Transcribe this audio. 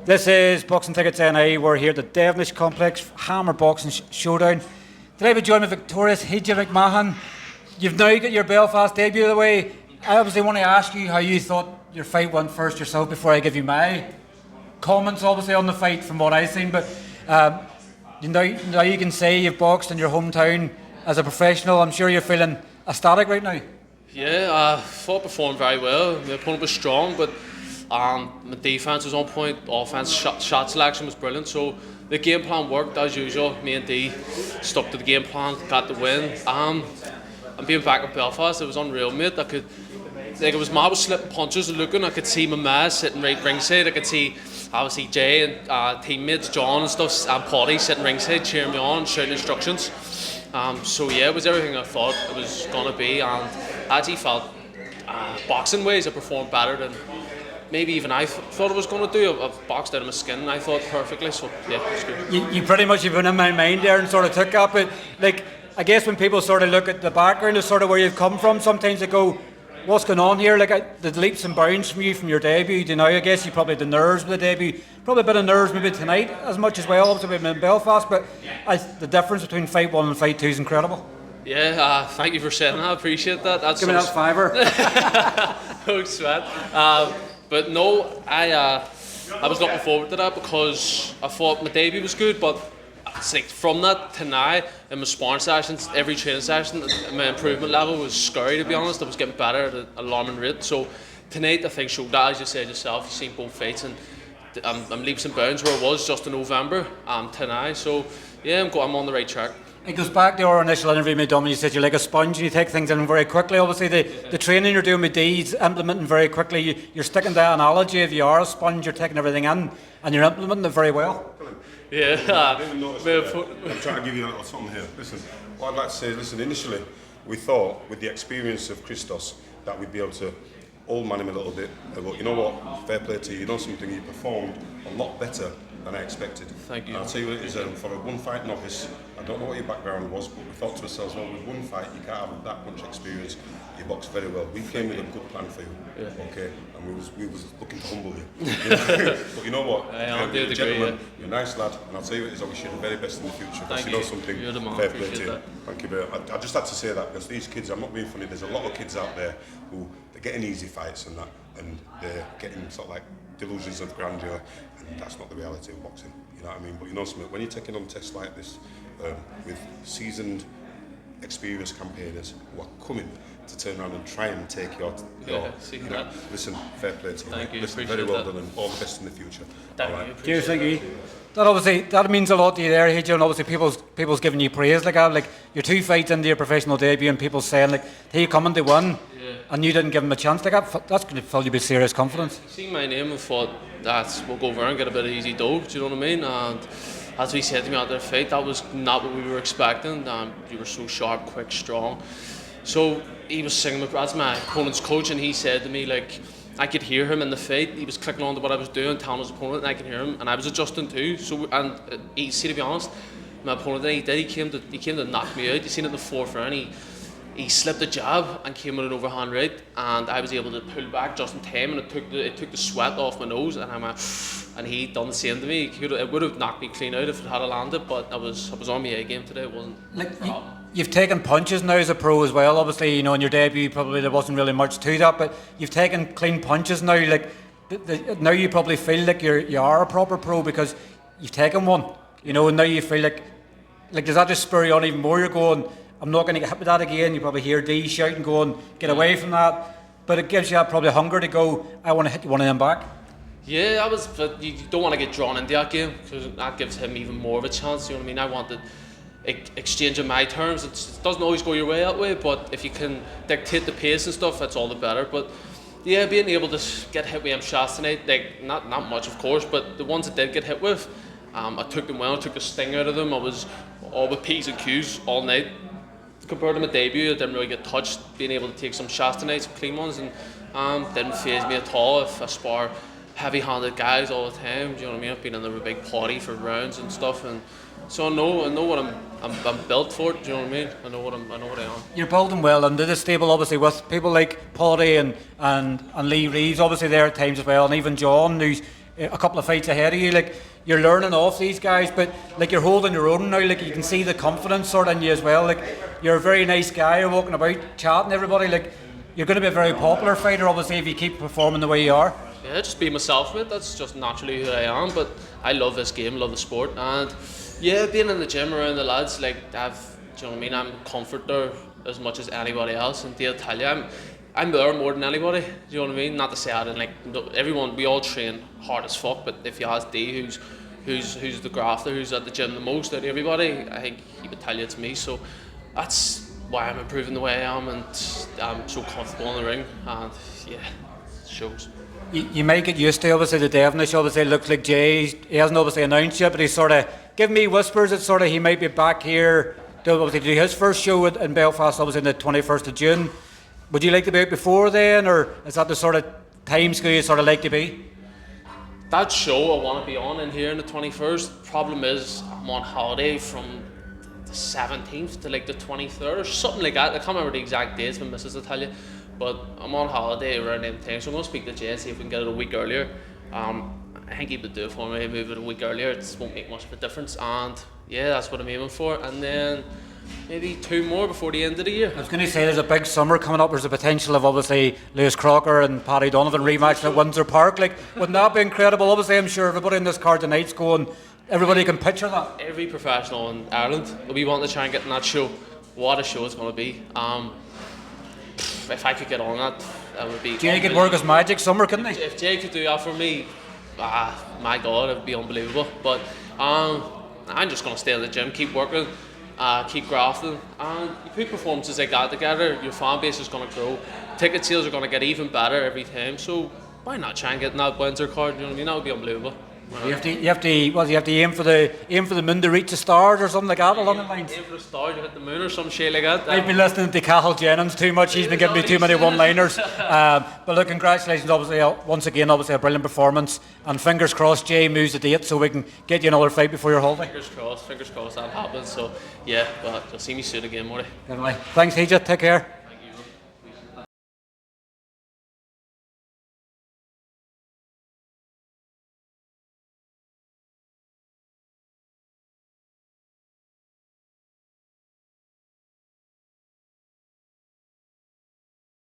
This is Boxing Tickets NI. We're here at the Devenish Complex Hammer Boxing Showdown. Today we're joined with victorious Hijjah McMahon. You've now got your Belfast debut of the way. I obviously want to ask you how you thought your fight went first yourself before I give you my comments obviously on the fight from what I've seen. But now you can say you've boxed in your hometown as a professional. I'm sure you're feeling ecstatic right now. Yeah, I thought I performed very well. The opponent was strong, but my defence was on point. Offense, shot selection was brilliant. So the game plan worked as usual. Me and D stuck to the game plan, got the win. And being back in Belfast, it was unreal, mate. It was mad with slipping punches and looking. I could see my man sitting right ringside. I could see obviously Jay and teammates John and stuff and Paddy sitting ringside cheering me on, shouting instructions. So yeah, it was everything I thought it was gonna be, and I actually felt boxing ways I performed better than maybe even I thought I was going to do. I've boxed out of my skin and I thought perfectly, so yeah, it's good. You pretty much have been in my mind there and sort of took that, but like, I guess when people sort of look at the background of sort of where you've come from, sometimes they go, what's going on here? Like the leaps and bounds from your debut, you know, I guess you probably had the nerves with the debut, probably a bit of nerves maybe tonight as much as well, obviously we've been in Belfast, but the difference between fight 1 and fight 2 is incredible. Yeah, thank you for saying that, I appreciate that. Give me that fiver. No sweat. But no, I was looking forward to that because I thought my debut was good, but it's like from that to now in my sparring sessions, every training session, my improvement level was scary, to be honest. I was getting better at an alarming rate. So tonight I think showed that, as you said yourself. You've seen both fights, and I'm leaps and bounds where I was just in November to now. So yeah, I'm on the right track. It goes back to our initial interview with Dom, and you said you're like a sponge and you take things in very quickly. Obviously the training you're doing with D's, implementing very quickly. You're sticking to that analogy. If you are a sponge, you're taking everything in and you're implementing it very well. Yeah. I'm trying to give you a little something here. Listen, what I'd like to say is, initially we thought with the experience of Christos that we'd be able to old-man him a little bit. But you know what? Fair play to you. You know something, you performed a lot better than I expected. Thank you. And I'll tell you what it is, for a one-fight novice, I don't know what your background was, but we thought to ourselves, well, with one fight, you can't have that much experience. You boxed very well. We came with a good plan for you, okay? And we was looking to humble you. But you know what? You're a gentleman, you're a nice lad, and I'll tell you what it is, I wish you the very best in the future. Thank you you. know something, You're the man. fair play to you. That. Thank you very much. I just had to say that because these kids, I'm not being funny, there's a lot of kids out there who, they're getting easy fights and that, and they're getting sort of like delusions of grandeur, and that's not the reality of boxing, you know what I mean? But you know something, when you're taking on tests like this with seasoned, experienced campaigners who are coming to turn around and try and take your listen, fair play to you. Thank you. Listen, very well done, and all the best in the future. Cheers, thank you. That means a lot to you there, Hijjah, and obviously people's giving you praise like that. Like your 2 fights into your professional debut, and people saying like, "Hey, you coming to win," and you didn't give them a chance. Like that's going to fill you with serious confidence. Seeing my name, I thought we'll go over and get a bit of easy dough. Do you know what I mean? And as he said to me after the fight, that was not what we were expecting. You were so sharp, quick, strong. So he was singing as my opponent's coach, and he said to me, like, I could hear him in the fight. He was clicking on to what I was doing, telling his opponent, and I could hear him, and I was adjusting too. So, and to be honest, my opponent, he came to knock me out. You seen it in the 4th round. He slipped a jab and came with an overhand right, and I was able to pull back just in time, and it took the sweat off my nose, and I went, and he done the same to me. It would have knocked me clean out if it had landed, but I was on my A game today. It wasn't like you've taken punches now as a pro as well. Obviously, you know, in your debut probably there wasn't really much to that, but you've taken clean punches now. Like now you probably feel like you are a proper pro because you've taken one. You know, and now you feel like does that just spur you on even more? You're going, I'm not going to get hit with that again. You probably hear D shouting, going, get away from that. But it gives you that probably hunger to go, I want to hit one of them back. Yeah, but you don't want to get drawn into that game because that gives him even more of a chance. You know what I mean? I wanted exchange on my terms. It doesn't always go your way that way, but if you can dictate the pace and stuff, that's all the better. But yeah, being able to get hit with them shots tonight, like not much of course, but the ones that did get hit with, I took them well. I took the sting out of them. I was all with P's and Q's all night. Compared to my debut, I didn't really get touched. Being able to take some shots tonight, some clean ones, and didn't faze me at all. If I spar heavy-handed guys all the time, do you know what I mean? I've been in a big party for rounds and stuff, and so I know what I'm built for. Do you know what I mean? I know what I am. You're building well into the stable, obviously, with people like Paddy and Lee Reeves, obviously there at times as well, and even John, who's a couple of fights ahead of you. Like, you're learning off these guys, but like you're holding your own now. Like, you can see the confidence sort of in you as well. Like, you're a very nice guy. You're walking about chatting to everybody. Like, you're going to be a very popular fighter, obviously, if you keep performing the way you are. Yeah, just be myself, mate. That's just naturally who I am. But I love this game, love the sport, and yeah, being in the gym around the lads, like do you know what I mean? I'm comfort there as much as anybody else, and they'll tell you I'm there more than anybody. Do you know what I mean? Not to say I didn't like everyone. We all train hard as fuck, but if you ask D, who's the grafter, who's at the gym the most out of everybody, I think he would tell you it's me. So that's why I'm improving the way I am, and I'm so comfortable in the ring, and yeah, it shows. You might get used to, obviously, the Devenish. Obviously, it looks like Jay, he hasn't obviously announced yet, but he's sort of giving me whispers that sort of he might be back here to obviously do his first show in Belfast, obviously, on the 21st of June. Would you like to be out before then, or is that the sort of time scale you sort of like to be? That show I want to be on in here on the 21st. Problem is, I'm on holiday from the 17th to like the 23rd or something like that. I can't remember the exact dates, my missus will tell you. But I'm on holiday around them times, so I'm going to speak to Jay and see if we can get it a week earlier. I think he would do it for me, move it a week earlier. It won't make much of a difference, and yeah, that's what I'm aiming for. And then maybe 2 more before the end of the year. I was going to say, there's a big summer coming up. There's a potential of obviously Lewis Crocker and Paddy Donovan rematching at Windsor Park. Like, wouldn't that be incredible? Obviously, I'm sure everybody in this card tonight's going. Everybody can picture that. Every professional in Ireland will be wanting to try and get in that show. What a show it's going to be. If I could get on that would be. Jay could work his magic summer, couldn't he? If Jay could do that for me, my God, it would be unbelievable. But I'm just going to stay in the gym, keep working, keep grafting, and you put performances like that together, your fan base is going to grow. Ticket sales are going to get even better every time. So why not try and get in that Windsor card? You know what I mean? That would be unbelievable. You have to aim for the moon to reach the stars or something like that along the lines. Aim for the stars, you hit the moon or some shit like that. I've been listening to Cathal Jennings too much. He's been giving me too many one-liners. But look, congratulations, obviously, once again, obviously a brilliant performance. And fingers crossed, Jay moves the date so we can get you another fight before your holiday. Fingers crossed that happens. So yeah, but you'll see me soon again, Morty. Definitely. Thanks, Hijjah. Take care.